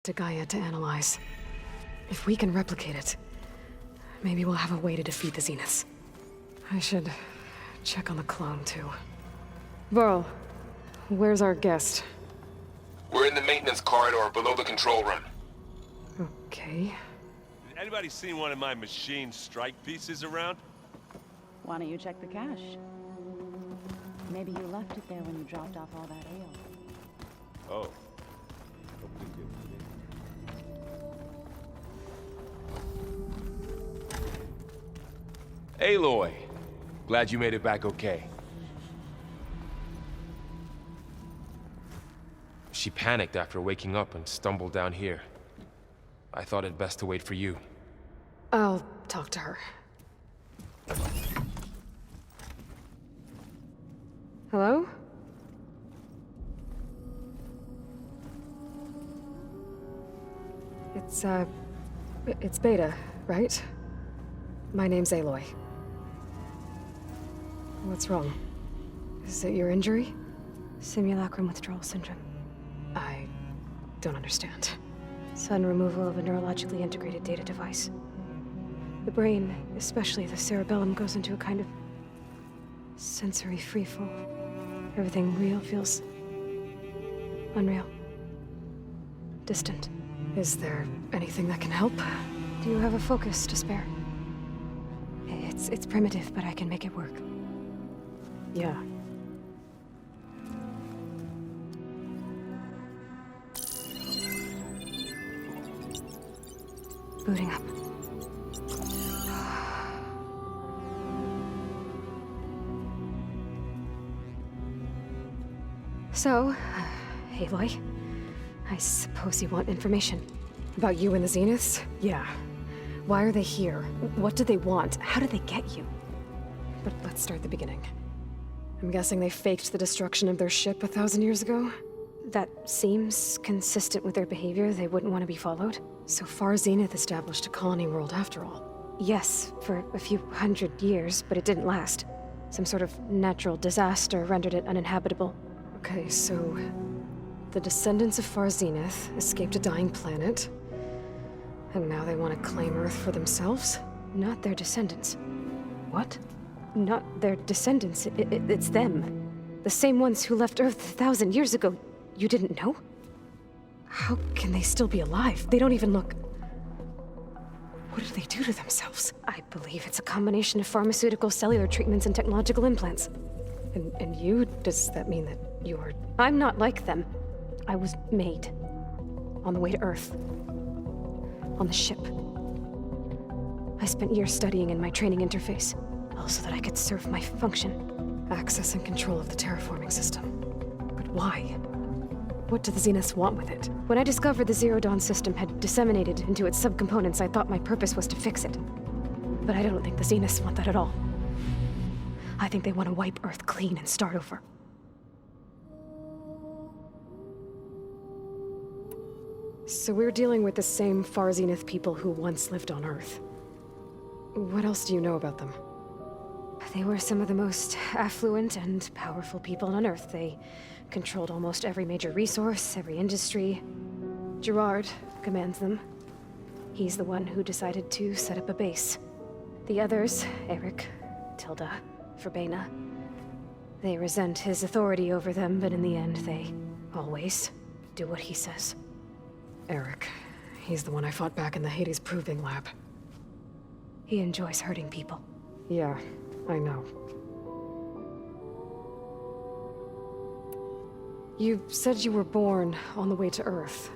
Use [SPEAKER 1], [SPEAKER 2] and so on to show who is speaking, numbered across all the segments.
[SPEAKER 1] to Gaia to analyze. If we can replicate it, maybe we'll have a way to defeat the Zeniths. I should check on the clone, too. Varl, where's our guest?
[SPEAKER 2] We're in the maintenance corridor below the control room.
[SPEAKER 1] Okay.
[SPEAKER 3] Anybody seen one of my machine strike pieces around?
[SPEAKER 4] Why don't you check the cache? Maybe you left it there when you dropped off all that ale.
[SPEAKER 3] Oh.
[SPEAKER 2] Aloy, glad you made it back okay. She panicked after waking up and stumbled down here. I thought it best to wait for you.
[SPEAKER 1] I'll talk to her. Hello? It's Beta, right? My name's Aloy. What's wrong? Is it your injury?
[SPEAKER 5] Simulacrum withdrawal syndrome.
[SPEAKER 1] I don't understand.
[SPEAKER 5] Sudden removal of a neurologically integrated data device. The brain, especially the cerebellum, goes into a kind of sensory freefall. Everything real feels unreal. Distant.
[SPEAKER 1] Is there anything that can help?
[SPEAKER 5] Do you have a focus to spare? It's primitive, but I can make it work.
[SPEAKER 1] Yeah.
[SPEAKER 5] Booting up. So, Aloy, I suppose you want information.
[SPEAKER 1] About you and the Zeniths? Yeah. Why are they here? What do they want? How did they get you? But let's start at the beginning. I'm guessing they faked the destruction of their ship 1,000 years ago?
[SPEAKER 5] That seems consistent with their behavior. They wouldn't want to be followed.
[SPEAKER 1] So far, Zenith established a colony world after all.
[SPEAKER 5] Yes, for a few hundred years, but it didn't last. Some sort of natural disaster rendered it uninhabitable.
[SPEAKER 1] Okay, so the descendants of Far Zenith escaped a dying planet, and now they want to claim Earth for themselves?
[SPEAKER 5] Not their descendants.
[SPEAKER 1] What?
[SPEAKER 5] Not their descendants. It's them. The same ones who left Earth 1,000 years ago. You didn't know?
[SPEAKER 1] How can they still be alive? They don't even look... What did they do to themselves?
[SPEAKER 5] I believe it's a combination of pharmaceutical, cellular treatments, and technological implants.
[SPEAKER 1] And you? Does that mean that you're...
[SPEAKER 5] I'm not like them. I was made. On the way to Earth. On the ship. I spent years studying in my training interface, all so that I could serve my function.
[SPEAKER 1] Access and control of the terraforming system. But why? What do the Zeniths want with it?
[SPEAKER 5] When I discovered the Zero Dawn system had disseminated into its subcomponents, I thought my purpose was to fix it. But I don't think the Zeniths want that at all. I think they want to wipe Earth clean and start over.
[SPEAKER 1] So we're dealing with the same Far Zenith people who once lived on Earth. What else do you know about them?
[SPEAKER 5] They were some of the most affluent and powerful people on Earth. They controlled almost every major resource, every industry. Gerard commands them. He's the one who decided to set up a base. The others, Eric, Tilda, Verbena, they resent his authority over them, but in the end, they always do what he says.
[SPEAKER 1] Eric. He's the one I fought back in the Hades Proving Lab.
[SPEAKER 5] He enjoys hurting people.
[SPEAKER 1] Yeah, I know. You said you were born on the way to Earth.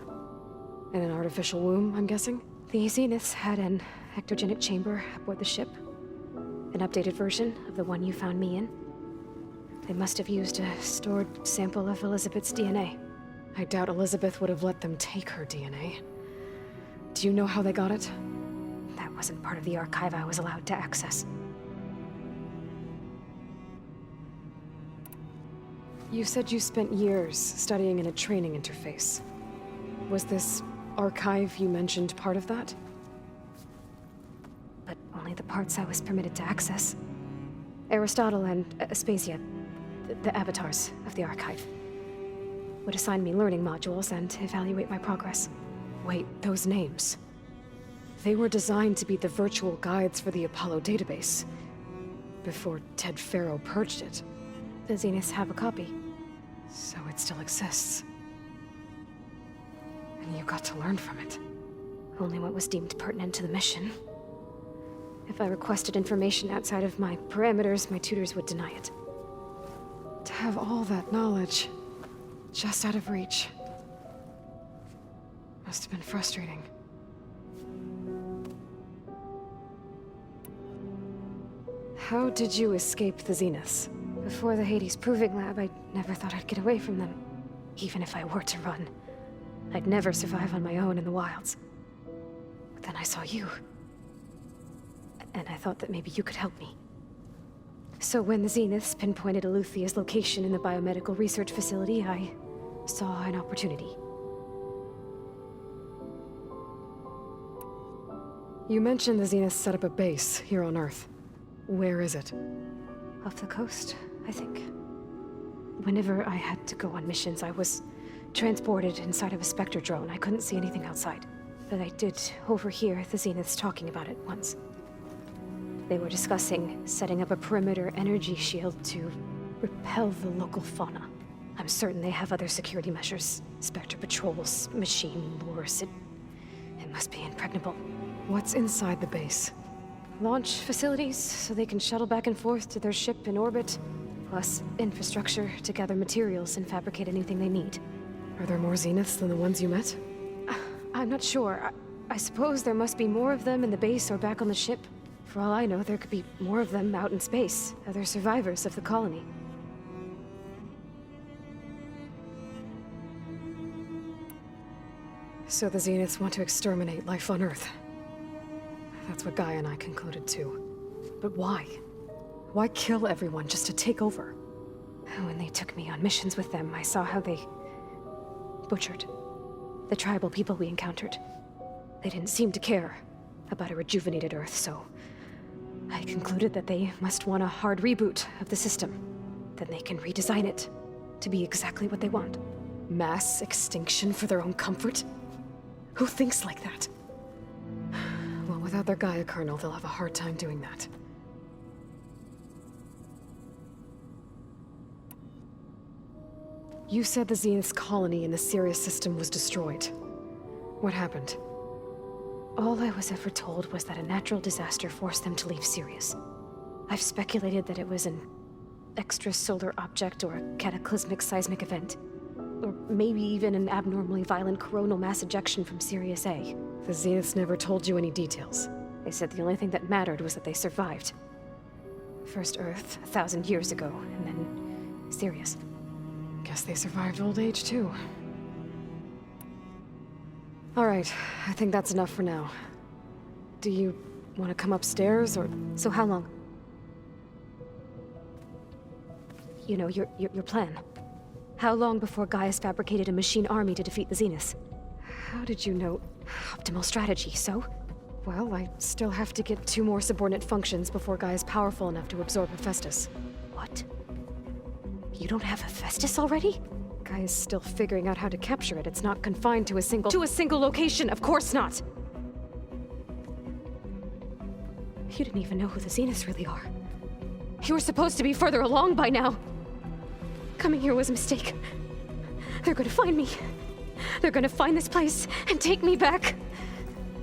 [SPEAKER 1] In an artificial womb, I'm guessing?
[SPEAKER 5] The Zeniths had an ectogenic chamber aboard the ship. An updated version of the one you found me in. They must have used a stored sample of Elizabeth's DNA.
[SPEAKER 1] I doubt Elizabeth would have let them take her DNA. Do you know how they got it?
[SPEAKER 5] That wasn't part of the archive I was allowed to access.
[SPEAKER 1] You said you spent years studying in a training interface. Was this archive you mentioned part of that?
[SPEAKER 5] But only the parts I was permitted to access. Aristotle and Aspasia, the avatars of the archive, would assign me learning modules and evaluate my progress.
[SPEAKER 1] Wait, those names. They were designed to be the virtual guides for the Apollo database. Before Ted Faro purged it.
[SPEAKER 5] The Zeniths have a copy.
[SPEAKER 1] So it still exists. And you got to learn from it.
[SPEAKER 5] Only what was deemed pertinent to the mission. If I requested information outside of my parameters, my tutors would deny it.
[SPEAKER 1] To have all that knowledge, just out of reach. Must have been frustrating. How did you escape the Zeniths?
[SPEAKER 5] Before the Hades Proving Lab, I never thought I'd get away from them. Even if I were to run. I'd never survive on my own in the wilds. But then I saw you. And I thought that maybe you could help me. So when the Zeniths pinpointed Eluthia's location in the biomedical research facility, I saw an opportunity.
[SPEAKER 1] You mentioned the Zeniths set up a base here on Earth. Where is it?
[SPEAKER 5] Off the coast, I think. Whenever I had to go on missions, I was transported inside of a Spectre drone. I couldn't see anything outside. But I did overhear the Zeniths talking about it once. They were discussing setting up a perimeter energy shield to repel the local fauna. I'm certain they have other security measures. Spectre patrols, machine lures. It must be impregnable.
[SPEAKER 1] What's inside the base?
[SPEAKER 5] Launch facilities, so they can shuttle back and forth to their ship in orbit. Plus, infrastructure to gather materials and fabricate anything they need.
[SPEAKER 1] Are there more Zeniths than the ones you met?
[SPEAKER 5] I'm not sure. I suppose there must be more of them in the base or back on the ship. For all I know, there could be more of them out in space, other survivors of the colony.
[SPEAKER 1] So the Zeniths want to exterminate life on Earth. That's what Gaia and I concluded too. But why? Why kill everyone just to take over?
[SPEAKER 5] When they took me on missions with them, I saw how they butchered the tribal people we encountered. They didn't seem to care about a rejuvenated Earth, so I concluded that they must want a hard reboot of the system. Then they can redesign it to be exactly what they want.
[SPEAKER 1] Mass extinction for their own comfort? Who thinks like that? Well, without their Gaia kernel, they'll have a hard time doing that. You said the Zenith's colony in the Sirius system was destroyed. What happened?
[SPEAKER 5] All I was ever told was that a natural disaster forced them to leave Sirius. I've speculated that it was an extrasolar object or a cataclysmic seismic event. Or maybe even an abnormally violent coronal mass ejection from Sirius A.
[SPEAKER 1] The Zeniths never told you any details.
[SPEAKER 5] They said the only thing that mattered was that they survived. First Earth, 1,000 years ago, and then Sirius.
[SPEAKER 1] Guess they survived old age too. Alright, I think that's enough for now. Do you want to come upstairs, or...?
[SPEAKER 5] So how long? You know, your plan. How long before Gaia's fabricated a machine army to defeat the Zeniths?
[SPEAKER 1] How did you know?
[SPEAKER 5] Optimal strategy, so?
[SPEAKER 1] Well, I still have to get 2 more subordinate functions before Gaia's powerful enough to absorb Hephaestus.
[SPEAKER 5] What? You don't have Hephaestus already?
[SPEAKER 1] Gaia's still figuring out how to capture it. It's not confined to a single... To a single location, of course not!
[SPEAKER 5] You didn't even know who the Zeniths really are. You were supposed to be further along by now. Coming here was a mistake. They're gonna find me. They're gonna find this place and take me back.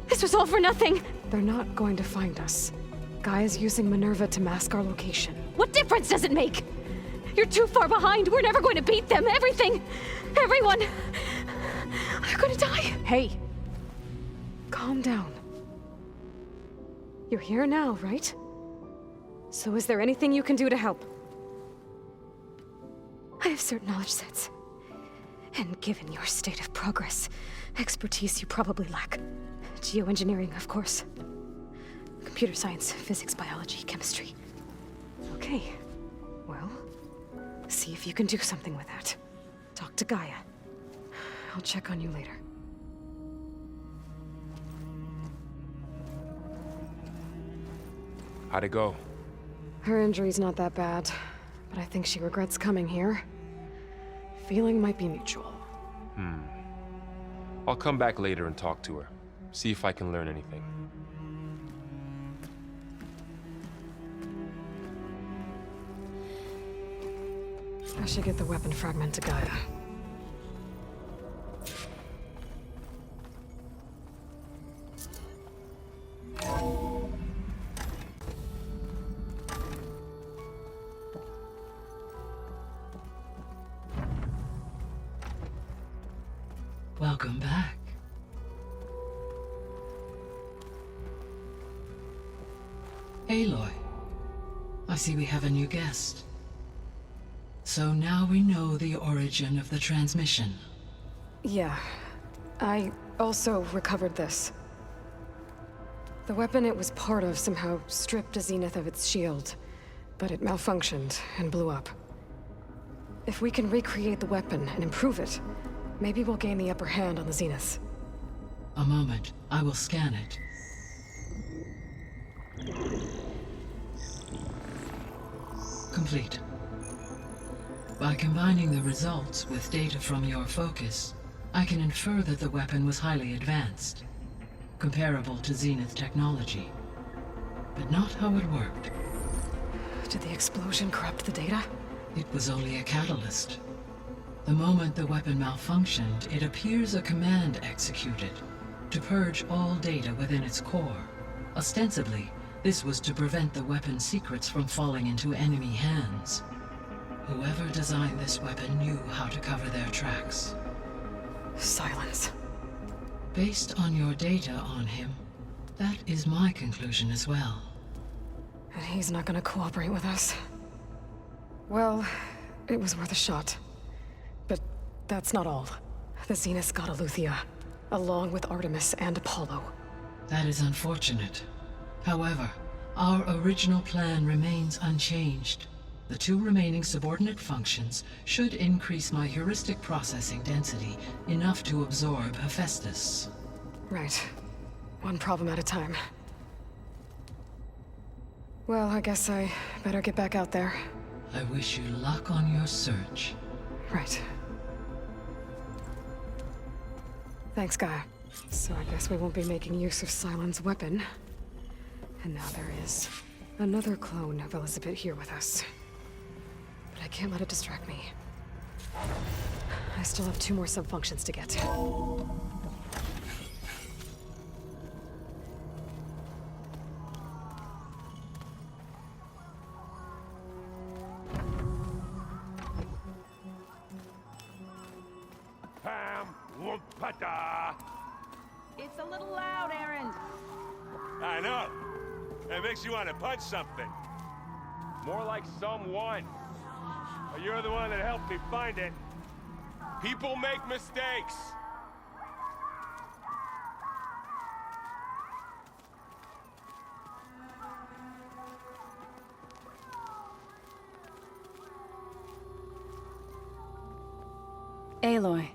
[SPEAKER 5] This was all for nothing.
[SPEAKER 1] They're not going to find us. Gaia's using Minerva to mask our location.
[SPEAKER 5] What difference does it make? You're too far behind. We're never going to beat them. Everything. Everyone. They're gonna die.
[SPEAKER 1] Hey. Calm down. You're here now, right? So is there anything you can do to help?
[SPEAKER 5] I have certain knowledge sets. And given your state of progress, expertise you probably lack. Geoengineering, of course. Computer science, physics, biology, chemistry.
[SPEAKER 1] Okay. Well, see if you can do something with that. Talk to Gaia. I'll check on you later.
[SPEAKER 2] How'd it go?
[SPEAKER 1] Her injury's not that bad, but I think she regrets coming here. Feeling might be mutual.
[SPEAKER 2] I'll come back later and talk to her. See if I can learn anything.
[SPEAKER 1] I should get the weapon fragment to Gaia.
[SPEAKER 6] Welcome back. Aloy, I see we have a new guest. So now we know the origin of the transmission.
[SPEAKER 1] Yeah. I also recovered this. The weapon it was part of somehow stripped a Zenith of its shield, but it malfunctioned and blew up. If we can recreate the weapon and improve it, maybe we'll gain the upper hand on the Zeniths.
[SPEAKER 6] A moment, I will scan it. Complete. By combining the results with data from your focus, I can infer that the weapon was highly advanced, comparable to Zenith technology. But not how it worked.
[SPEAKER 1] Did the explosion corrupt the data?
[SPEAKER 6] It was only a catalyst. The moment the weapon malfunctioned, it appears a command executed to purge all data within its core. Ostensibly, this was to prevent the weapon's secrets from falling into enemy hands. Whoever designed this weapon knew how to cover their tracks.
[SPEAKER 1] Silence.
[SPEAKER 6] Based on your data on him, that is my conclusion as well.
[SPEAKER 1] And he's not gonna cooperate with us. Well, it was worth a shot. But that's not all. The Zeniths got Aletheia, along with Artemis and Apollo.
[SPEAKER 6] That is unfortunate. However, our original plan remains unchanged. The two remaining subordinate functions should increase my heuristic processing density enough to absorb Hephaestus.
[SPEAKER 1] Right. One problem at a time. Well, I guess I better get back out there.
[SPEAKER 6] I wish you luck on your search.
[SPEAKER 1] Right. Thanks, Gaia. So I guess we won't be making use of Cylon's weapon. And now there is another clone of Elizabeth here with us. But I can't let it distract me. I still have 2 more sub-functions to get.
[SPEAKER 3] Pam Wumpada!
[SPEAKER 4] It's a little loud, Aaron.
[SPEAKER 3] I know. It makes you want to punch something.
[SPEAKER 2] More like someone.
[SPEAKER 3] But you're the one that helped me find it. People make mistakes.
[SPEAKER 4] Aloy,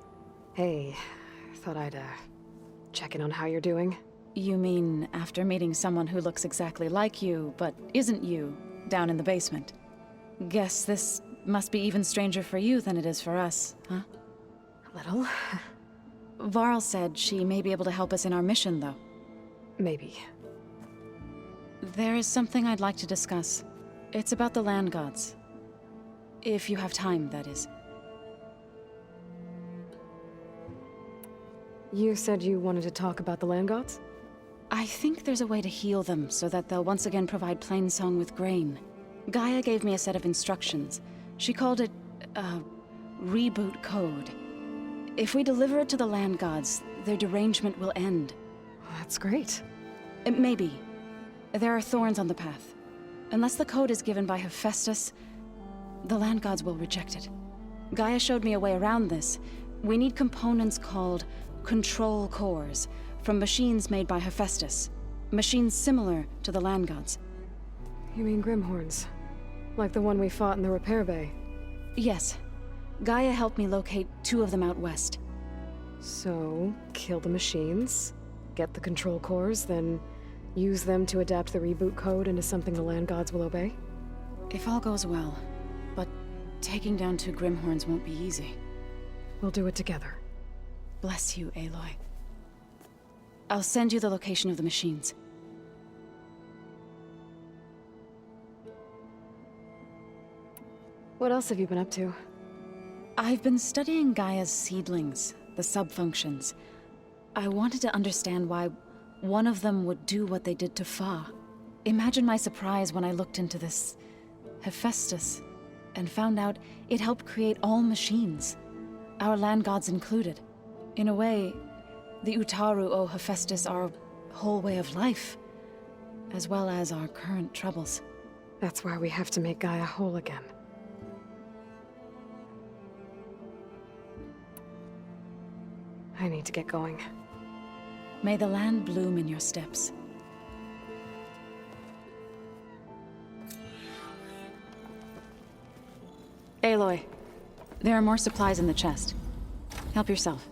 [SPEAKER 1] Hey, thought I'd, check in on how you're doing.
[SPEAKER 4] you mean after meeting someone who looks exactly like you, but isn't you, down in the basement? Guess this must be even stranger for you than it is for us, huh?
[SPEAKER 1] A little.
[SPEAKER 4] Varl said she may be able to help us in our mission, though.
[SPEAKER 1] Maybe.
[SPEAKER 4] There is something I'd like to discuss. It's about the land gods. If you have time, that is.
[SPEAKER 1] You said you wanted to talk about the land gods?
[SPEAKER 4] I think there's a way to heal them so that they'll once again provide Plainsong with grain. Gaia gave me a set of instructions. She called it, reboot code. If we deliver it to the land gods, their derangement will end.
[SPEAKER 1] Well, that's great.
[SPEAKER 4] Maybe. There are thorns on the path. Unless the code is given by Hephaestus, the land gods will reject it. Gaia showed me a way around this. We need components called control cores, from machines made by Hephaestus. Machines similar to the land gods.
[SPEAKER 1] You mean Grimhorns? Like the one we fought in the repair bay?
[SPEAKER 4] Yes. Gaia helped me locate 2 of them out west.
[SPEAKER 1] So, kill the machines, get the control cores, then use them to adapt the reboot code into something the land gods will obey?
[SPEAKER 4] If all goes well. But taking down 2 Grimhorns won't be easy.
[SPEAKER 1] We'll do it together.
[SPEAKER 4] Bless you, Aloy. I'll send you the location of the machines.
[SPEAKER 5] What else have you been up to?
[SPEAKER 4] I've been studying Gaia's seedlings, the subfunctions. I wanted to understand why one of them would do what they did to Fa. Imagine my surprise when I looked into this Hephaestus and found out it helped create all machines, our land gods included. In a way, the Utaru owe Hephaestus our whole way of life, as well as our current troubles.
[SPEAKER 5] That's why we have to make Gaia whole again. I need to get going.
[SPEAKER 4] May the land bloom in your steps. Aloy, there are more supplies in the chest. Help yourself.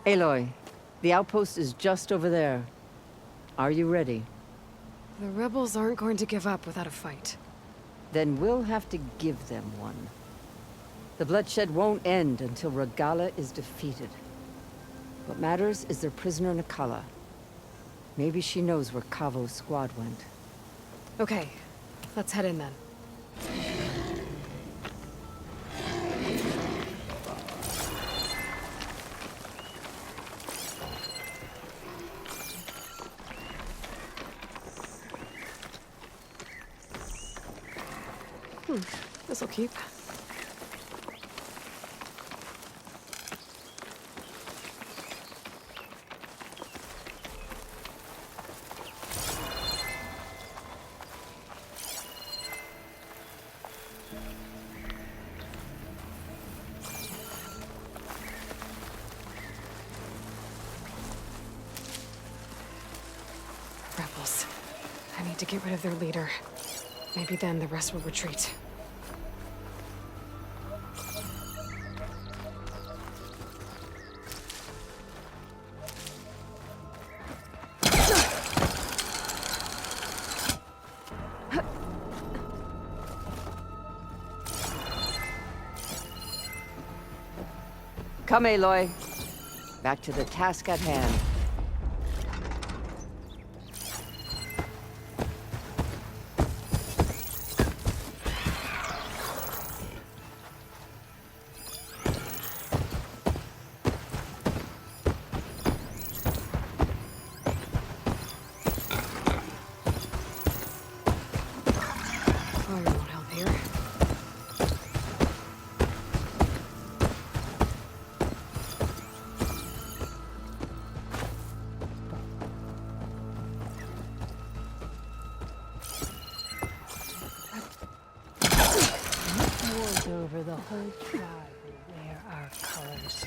[SPEAKER 7] Aloy, the outpost is just over there. Are you ready?
[SPEAKER 5] The rebels aren't going to give up without a fight.
[SPEAKER 7] Then we'll have to give them one. The bloodshed won't end until Regala is defeated. What matters is their prisoner Nakala. Maybe she knows where Kavo's squad went.
[SPEAKER 5] Okay, let's head in then. This'll keep. Rebels. I need to get rid of their leader. Maybe then the rest will retreat.
[SPEAKER 7] Come, Aloy. Back to the task at hand.
[SPEAKER 5] Fire won't help here.
[SPEAKER 8] Wars over the whole tribe will wear our colors.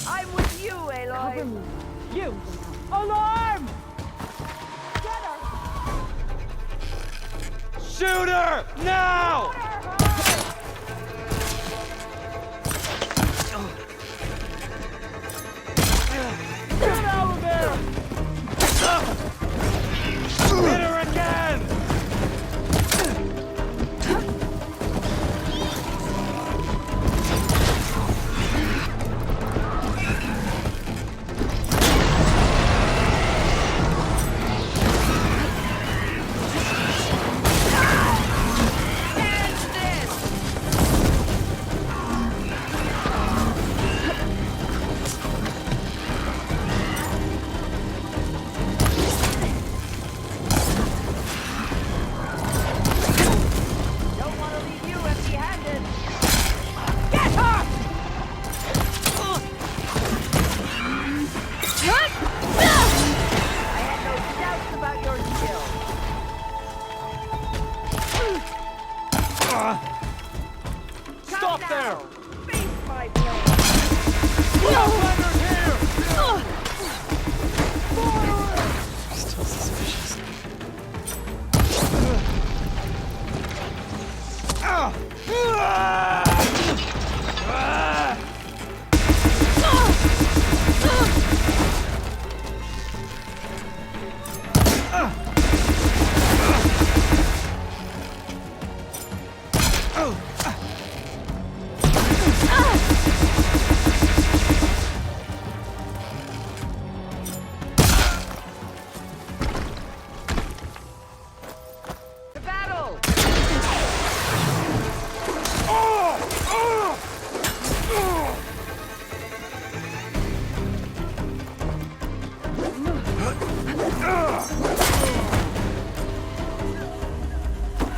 [SPEAKER 9] I'm with you, Aloy.
[SPEAKER 8] Cover me. You! Alarm!
[SPEAKER 3] Shoot her! Now!
[SPEAKER 8] Get out of there!
[SPEAKER 3] Hit her again! off there! Outlander's here!
[SPEAKER 1] Still suspicious.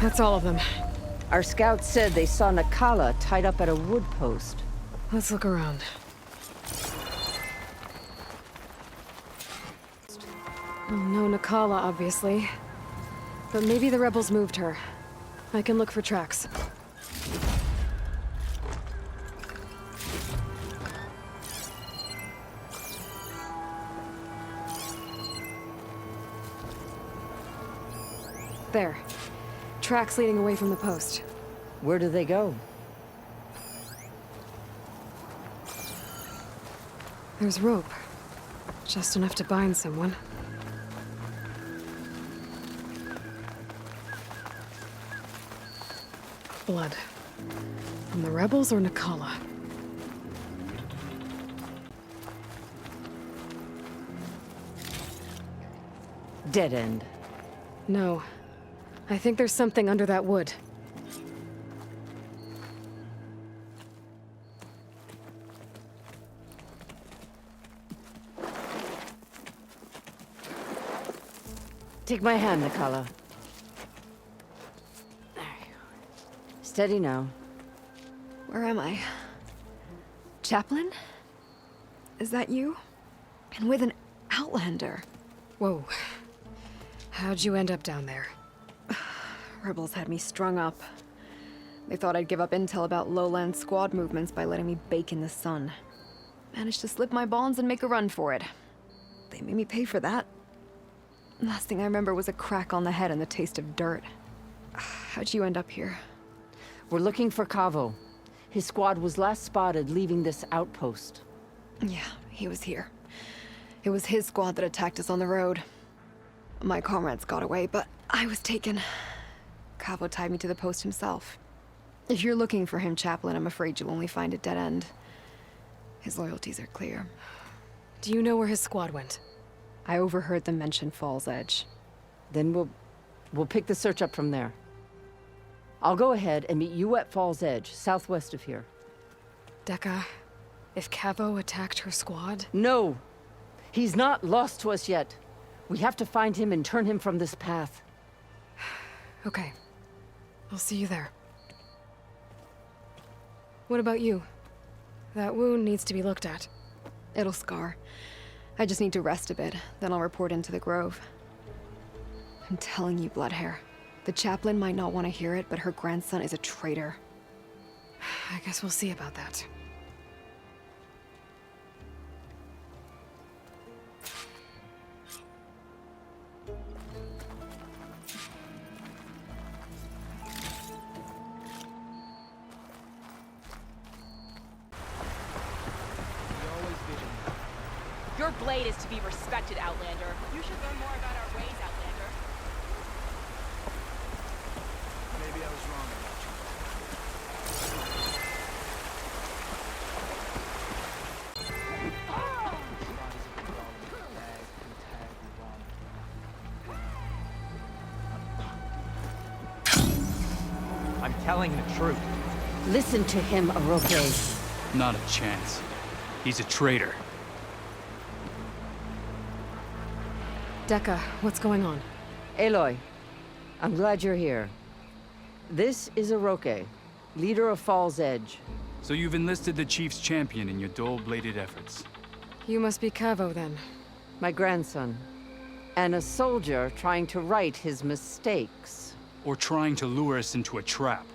[SPEAKER 1] That's all of them.
[SPEAKER 7] Our scouts said they saw Nakala tied up at a wood post.
[SPEAKER 1] Let's look around. Well, no Nakala, obviously. But maybe the rebels moved her. I can look for tracks. There. Tracks leading away from the post.
[SPEAKER 7] Where do they go?
[SPEAKER 1] There's rope. Just enough to bind someone. Blood. From the rebels or Nakala?
[SPEAKER 7] Dead end.
[SPEAKER 1] No. I think there's something under that wood.
[SPEAKER 7] Take my hand, Nakala. Steady now.
[SPEAKER 5] Where am I? Chaplain? Is that you? And with an Outlander.
[SPEAKER 1] Whoa. How'd you end up down there?
[SPEAKER 5] Rebels had me strung up. They thought I'd give up intel about lowland squad movements by letting me bake in the sun. Managed to slip my bonds and make a run for it. They made me pay for that. Last thing I remember was a crack on the head and the taste of dirt. How'd you end up here?
[SPEAKER 7] We're looking for Cavo. His squad was last spotted leaving this outpost.
[SPEAKER 5] Yeah, he was here. It was his squad that attacked us on the road. My comrades got away, but I was taken. Cavo tied me to the post himself. If you're looking for him, Chaplain, I'm afraid you'll only find a dead end. His loyalties are clear.
[SPEAKER 1] Do you know where his squad went?
[SPEAKER 5] I overheard them mention Fall's Edge.
[SPEAKER 7] Then we'll pick the search up from there. I'll go ahead and meet you at Fall's Edge, southwest of here.
[SPEAKER 1] Dekka, if Cavo attacked her squad?
[SPEAKER 7] No! He's not lost to us yet. We have to find him and turn him from this path.
[SPEAKER 1] Okay. I'll see you there. What about you? That wound needs to be looked at.
[SPEAKER 5] It'll scar. I just need to rest a bit, then I'll report into the Grove. I'm telling you, Bloodhair. The Chaplain might not want to hear it, but her grandson is a traitor.
[SPEAKER 1] I guess we'll see about that.
[SPEAKER 9] Your blade is to be respected, Outlander. You should learn more about our ways, Outlander.
[SPEAKER 10] Maybe I was wrong about you.
[SPEAKER 11] I'm telling the truth.
[SPEAKER 7] Listen to him, Aroke.
[SPEAKER 10] Not a chance. He's a traitor.
[SPEAKER 1] Dekka, what's going on?
[SPEAKER 7] Aloy, I'm glad you're here. This is Aroke, leader of Fall's Edge.
[SPEAKER 10] So you've enlisted the Chief's champion in your dull-bladed efforts.
[SPEAKER 1] You must be Cavo, then.
[SPEAKER 7] My grandson. And a soldier trying to right his mistakes.
[SPEAKER 10] Or trying to lure us into a trap.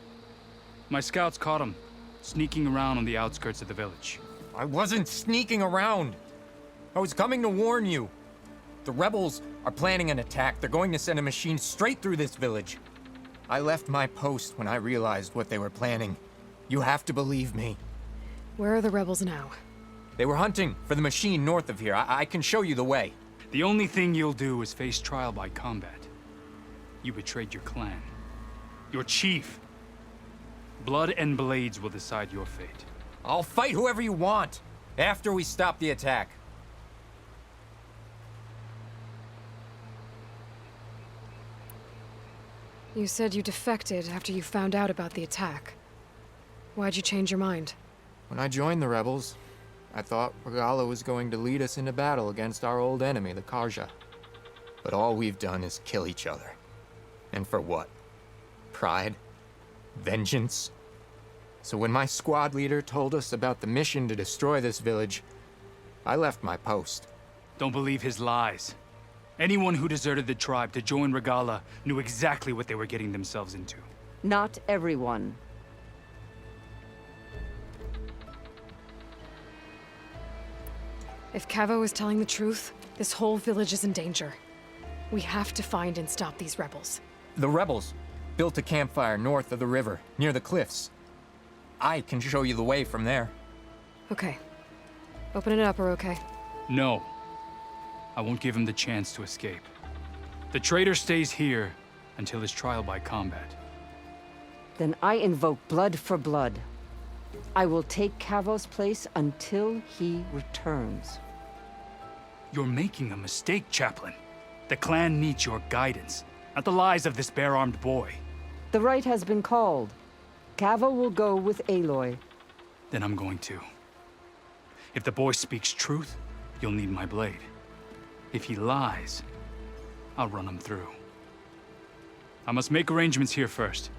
[SPEAKER 10] My scouts caught him. sneaking around on the outskirts of the village.
[SPEAKER 11] I wasn't sneaking around. I was coming to warn you. The rebels are planning an attack. They're going to send a machine straight through this village. I left my post when I realized what they were planning. You have to believe me.
[SPEAKER 1] Where are the rebels now?
[SPEAKER 11] They were hunting for the machine north of here. I can show you the way.
[SPEAKER 10] The only thing you'll do is face trial by combat. You betrayed your clan. Your chief. Blood and blades will decide your fate.
[SPEAKER 11] I'll fight whoever you want, after we stop the attack.
[SPEAKER 1] You said you defected after you found out about the attack. Why'd you change your mind?
[SPEAKER 11] When I joined the rebels, I thought Regala was going to lead us into battle against our old enemy, the Karja. But all we've done is kill each other. And for what? Pride? Vengeance? So when my squad leader told us about the mission to destroy this village, I left my post.
[SPEAKER 10] Don't believe his lies. Anyone who deserted the tribe to join Regala knew exactly what they were getting themselves into.
[SPEAKER 7] Not everyone.
[SPEAKER 1] If Cavo is telling the truth, this whole village is in danger. We have to find and stop these rebels.
[SPEAKER 11] The rebels built a campfire north of the river, near the cliffs. I can show you the way from there.
[SPEAKER 1] Okay. Open it up, or okay?
[SPEAKER 10] No. I won't give him the chance to escape. The traitor stays here until his trial by combat.
[SPEAKER 7] Then I invoke blood for blood. I will take Cavo's place until he returns.
[SPEAKER 10] You're making a mistake, Chaplain. The clan needs your guidance, not the lies of this bare-armed boy.
[SPEAKER 7] The right has been called. Cavo will go with Aloy.
[SPEAKER 10] Then I'm going to. If the boy speaks truth, you'll need my blade. If he lies, I'll run him through. I must make arrangements here first.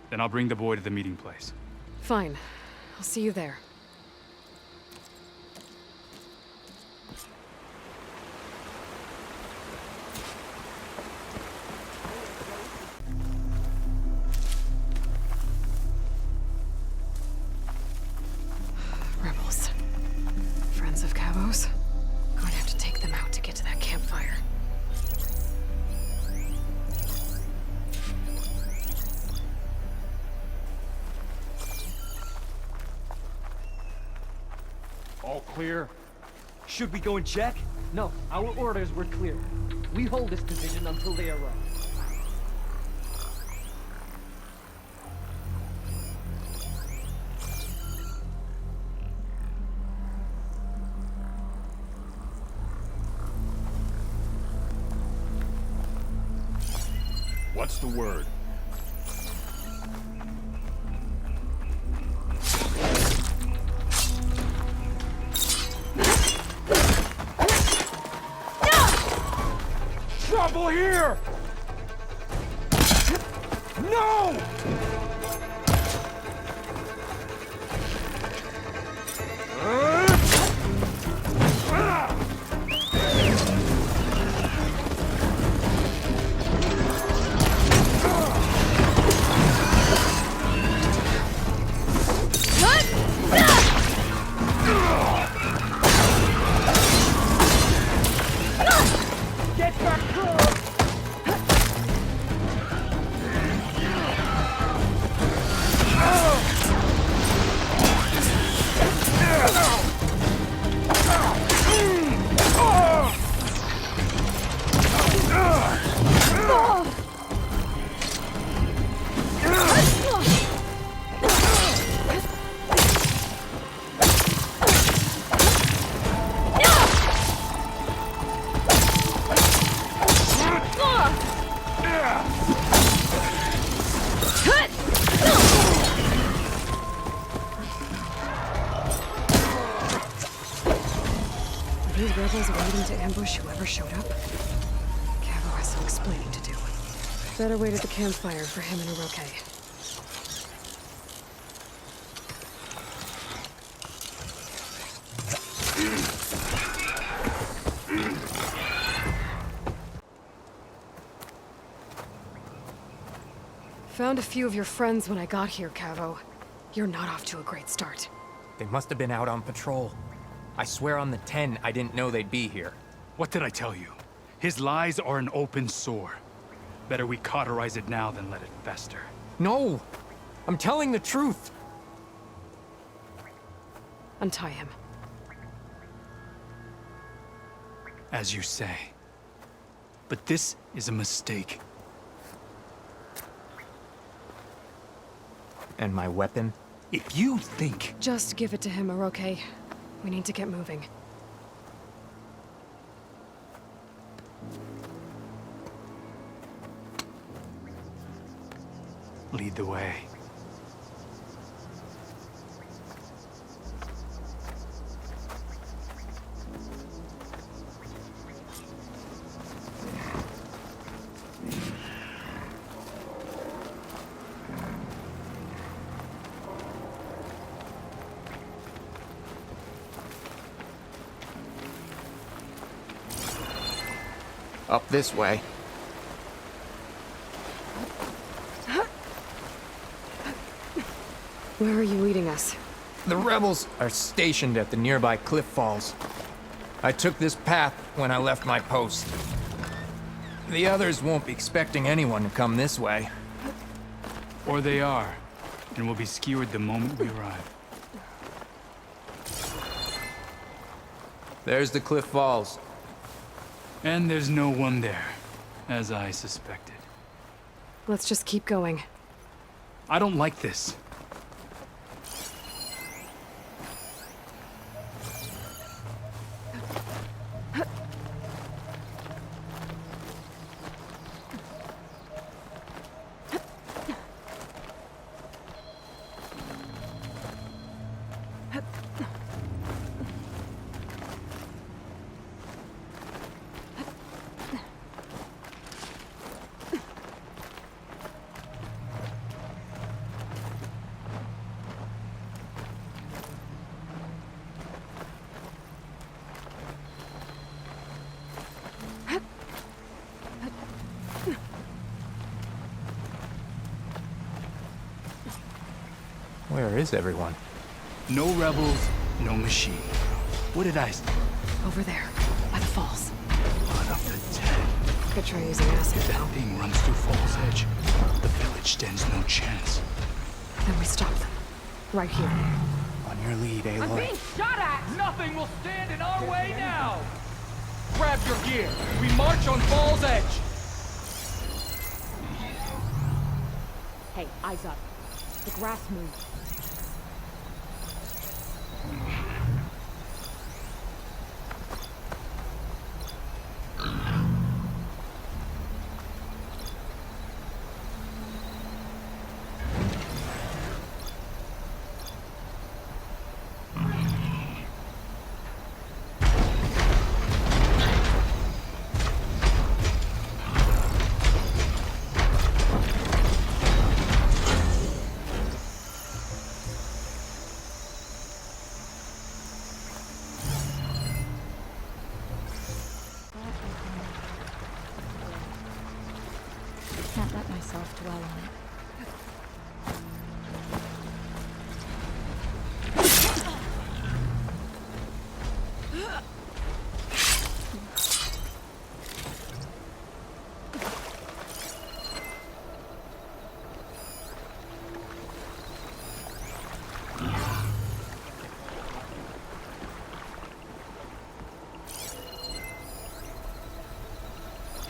[SPEAKER 10] Then I'll bring the boy to the meeting place.
[SPEAKER 1] Fine. I'll see you there. Rebels. Friends of Cavo's. Going to have to take them out to get to that campfire.
[SPEAKER 12] All clear? Should we go and check? No, our orders were clear. We hold this position until they arrive.
[SPEAKER 3] What's the word? Trouble here! No! Get back to her!
[SPEAKER 1] Are these rebels waiting to ambush whoever showed up? Cavo has some explaining to do. Better wait at the campfire for him and Uroke. Found a few of your friends when I got here, Cavo. You're not off to a great start.
[SPEAKER 11] They must have been out on patrol. I swear on the 10, I didn't know they'd be here.
[SPEAKER 10] What did I tell you? His lies are an open sore. Better we cauterize it now than let it fester.
[SPEAKER 11] No! I'm telling the truth!
[SPEAKER 1] Untie him.
[SPEAKER 10] As you say. But this is a mistake.
[SPEAKER 11] And my weapon?
[SPEAKER 10] If you think...
[SPEAKER 1] Just give it to him, Oroke. We need to get moving.
[SPEAKER 10] Lead the way.
[SPEAKER 11] Up this way.
[SPEAKER 1] Where are you leading us?
[SPEAKER 11] The rebels are stationed at the nearby cliff falls. I took this path when I left my post. The others won't be expecting anyone to come this way.
[SPEAKER 10] Or they are, and will be skewered the moment we arrive.
[SPEAKER 11] There's the cliff falls.
[SPEAKER 10] And there's no one there, as I suspected.
[SPEAKER 1] Let's just keep going.
[SPEAKER 10] I don't like this.
[SPEAKER 11] Where is everyone?
[SPEAKER 10] No rebels, no machine. What did I say?
[SPEAKER 1] Over there, by the falls.
[SPEAKER 10] Blood of the dead.
[SPEAKER 1] Could try using acid
[SPEAKER 10] If that
[SPEAKER 1] now.
[SPEAKER 10] thing runs through Fall's Edge, the village stands no chance.
[SPEAKER 1] Then we stop them. Right here.
[SPEAKER 11] On your lead, Aloy.
[SPEAKER 9] I'm being shot at!
[SPEAKER 12] Nothing will stand in our way now! Grab your gear. We march on Fall's Edge.
[SPEAKER 9] Hey, eyes up. The grass moved.
[SPEAKER 4] Can't let myself dwell on it.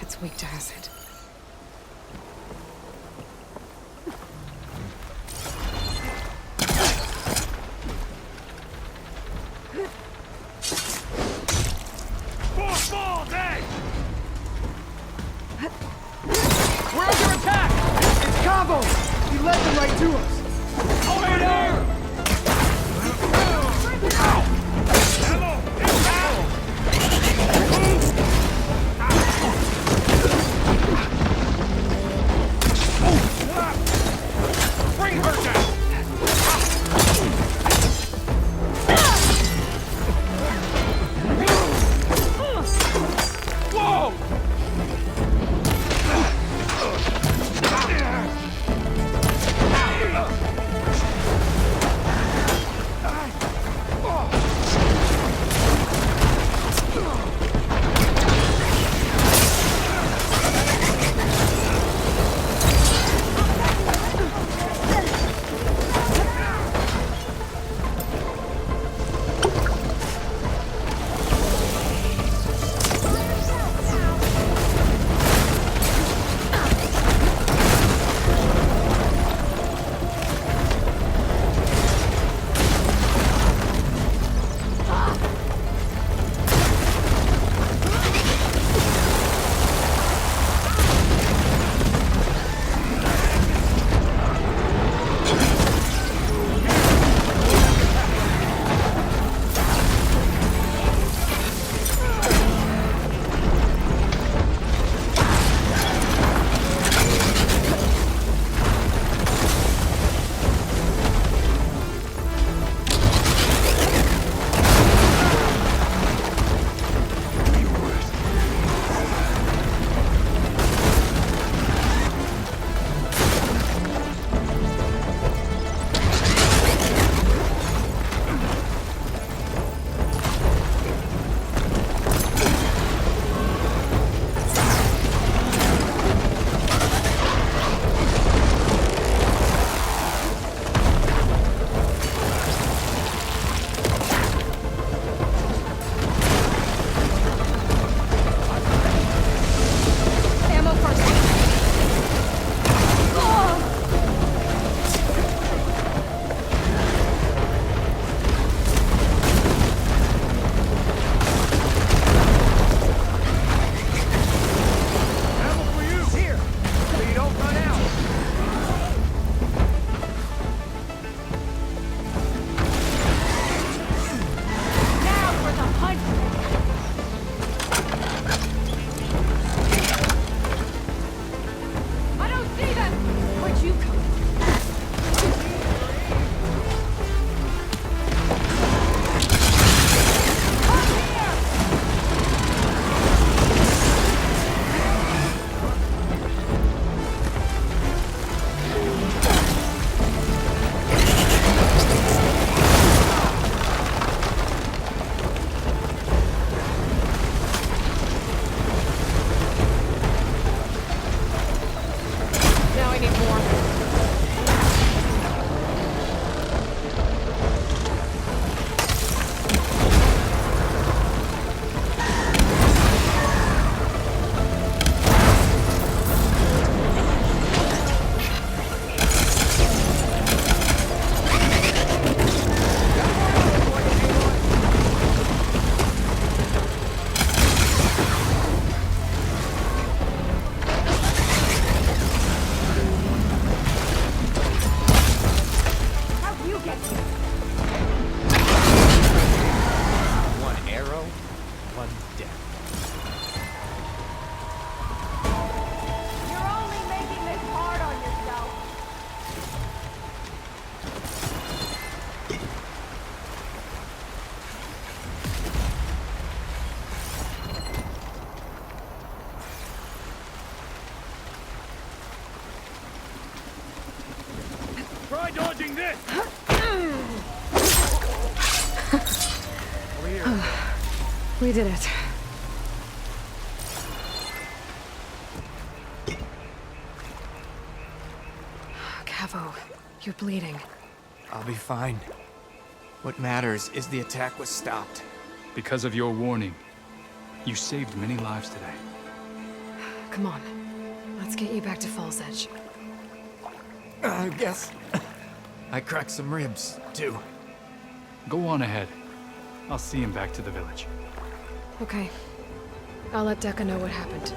[SPEAKER 1] It's weak to acid.
[SPEAKER 12] We're under attack! It's Cabo! He led them right to us! Over there!
[SPEAKER 3] this! Over here.
[SPEAKER 1] We did it. Cavo, you're bleeding.
[SPEAKER 11] I'll be fine. What matters is the attack was stopped.
[SPEAKER 10] Because of your warning, you saved many lives today.
[SPEAKER 1] Come on. Let's get you back to Fall's Edge.
[SPEAKER 11] I guess I cracked some ribs, too.
[SPEAKER 10] Go on ahead. I'll see him back to the village.
[SPEAKER 1] Okay. I'll let Dekka know what happened.